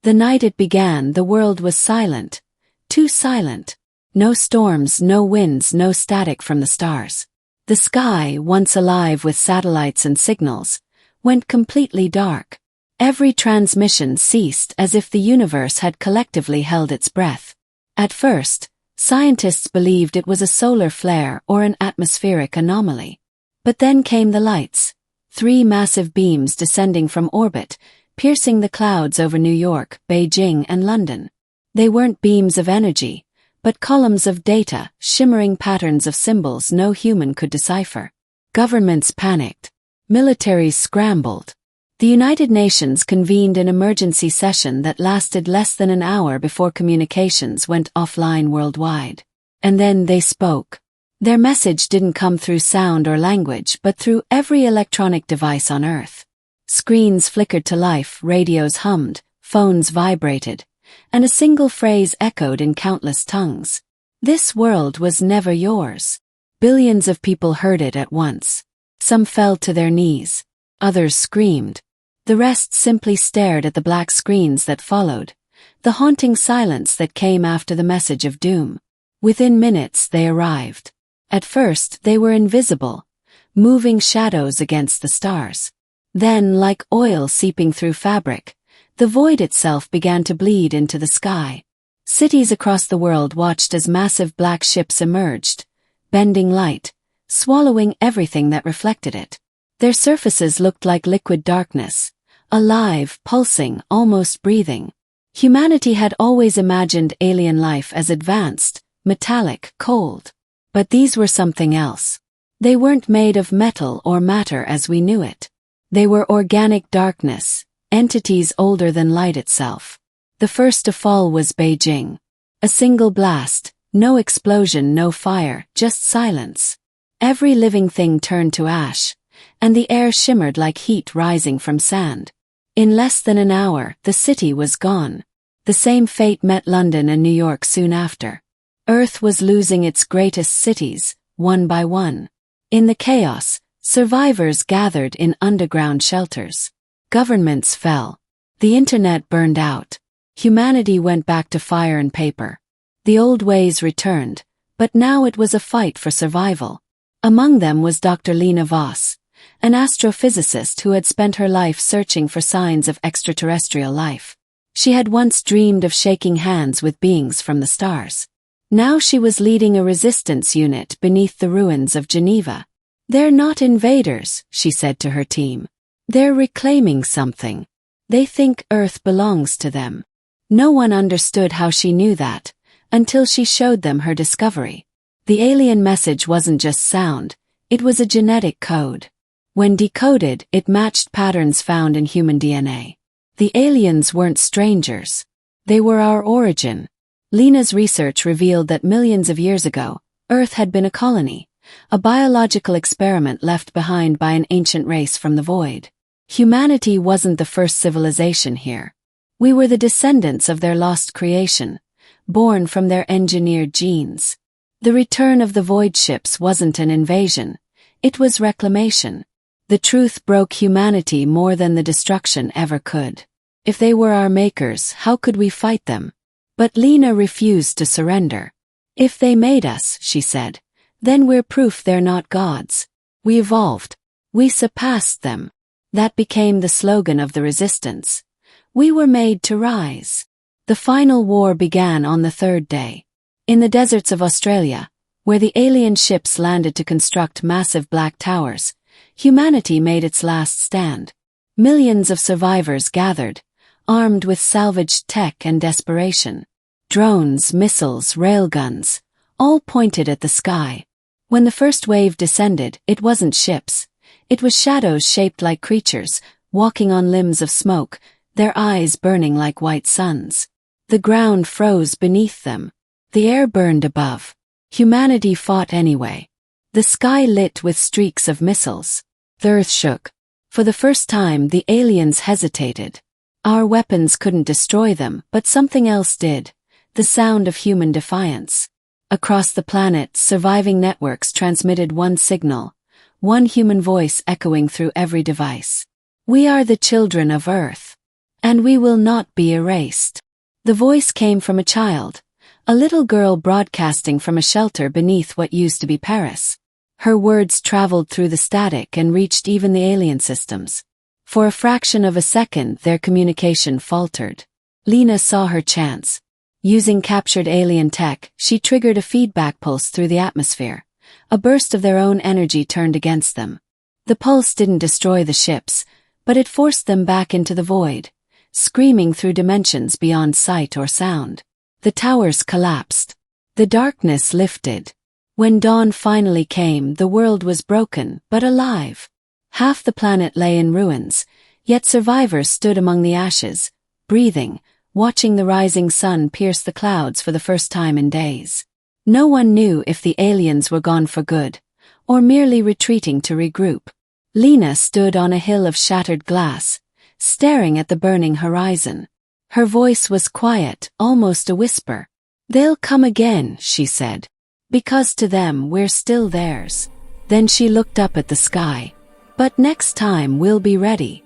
The night it began, the world was silent. Too silent. No storms, no winds, no static from the stars. The sky, once alive with satellites and signals, went completely dark. Every transmission ceased as if the universe had collectively held its breath. At first, scientists believed it was a solar flare or an atmospheric anomaly. But then came the lights. 3 massive beams descending from orbit, piercing the clouds over New York, Beijing, and London. They weren't beams of energy, but columns of data, shimmering patterns of symbols no human could decipher. Governments panicked. Militaries scrambled. The United Nations convened an emergency session that lasted less than an hour before communications went offline worldwide. And then they spoke. Their message didn't come through sound or language but through every electronic device on Earth. Screens flickered to life, radios hummed, phones vibrated, and a single phrase echoed in countless tongues. This world was never yours. Billions of people heard it at once. Some fell to their knees. Others screamed. The rest simply stared at the black screens that followed, the haunting silence that came after the message of doom. Within minutes they arrived. At first they were invisible, moving shadows against the stars. Then, like oil seeping through fabric, the void itself began to bleed into the sky. Cities across the world watched as massive black ships emerged, bending light, swallowing everything that reflected it. Their surfaces looked like liquid darkness, alive, pulsing, almost breathing. Humanity had always imagined alien life as advanced, metallic, cold. But these were something else. They weren't made of metal or matter as we knew it. They were organic darkness, entities older than light itself. The first to fall was Beijing. A single blast, no explosion, no fire, just silence. Every living thing turned to ash, and the air shimmered like heat rising from sand. In less than an hour, the city was gone. The same fate met London and New York soon after. Earth was losing its greatest cities, one by one. In the chaos, survivors gathered in underground shelters. Governments fell. The internet burned out. Humanity went back to fire and paper. The old ways returned, but now it was a fight for survival. Among them was Dr. Lena Voss, an astrophysicist who had spent her life searching for signs of extraterrestrial life. She had once dreamed of shaking hands with beings from the stars. Now she was leading a resistance unit beneath the ruins of Geneva. "They're not invaders," she said to her team. "They're reclaiming something. They think Earth belongs to them." No one understood how she knew that, until she showed them her discovery. The alien message wasn't just sound, it was a genetic code. When decoded, it matched patterns found in human DNA. The aliens weren't strangers. They were our origin. Lena's research revealed that millions of years ago, Earth had been a colony, a biological experiment left behind by an ancient race from the void. Humanity wasn't the first civilization here. We were the descendants of their lost creation, born from their engineered genes. The return of the void ships wasn't an invasion, it was reclamation. The truth broke humanity more than the destruction ever could. If they were our makers, how could we fight them? But Lena refused to surrender. "If they made us," she said, "then we're proof they're not gods. We evolved. We surpassed them." That became the slogan of the resistance. We were made to rise. The final war began on the 3rd day. In the deserts of Australia, where the alien ships landed to construct massive black towers, humanity made its last stand. Millions of survivors gathered, armed with salvaged tech and desperation. Drones, missiles, railguns, all pointed at the sky. When the first wave descended, it wasn't ships. It was shadows shaped like creatures, walking on limbs of smoke, their eyes burning like white suns. The ground froze beneath them. The air burned above. Humanity fought anyway. The sky lit with streaks of missiles. The earth shook. For the first time, the aliens hesitated. Our weapons couldn't destroy them, but something else did. The sound of human defiance. Across the planet, surviving networks transmitted one signal, one human voice echoing through every device. "We are the children of Earth." And we will not be erased. The voice came from a child, a little girl broadcasting from a shelter beneath what used to be Paris. Her words traveled through the static and reached even the alien systems. For a fraction of a second their communication faltered. Lena saw her chance. Using captured alien tech, she triggered a feedback pulse through the atmosphere. A burst of their own energy turned against them. The pulse didn't destroy the ships, but it forced them back into the void, screaming through dimensions beyond sight or sound. The towers collapsed. The darkness lifted. When dawn finally came, the world was broken, but alive. Half the planet lay in ruins, yet survivors stood among the ashes, breathing, watching the rising sun pierce the clouds for the first time in days. No one knew if the aliens were gone for good, or merely retreating to regroup. Lena stood on a hill of shattered glass, staring at the burning horizon. Her voice was quiet, almost a whisper. "They'll come again," she said. "Because to them we're still theirs." Then she looked up at the sky. "But next time we'll be ready."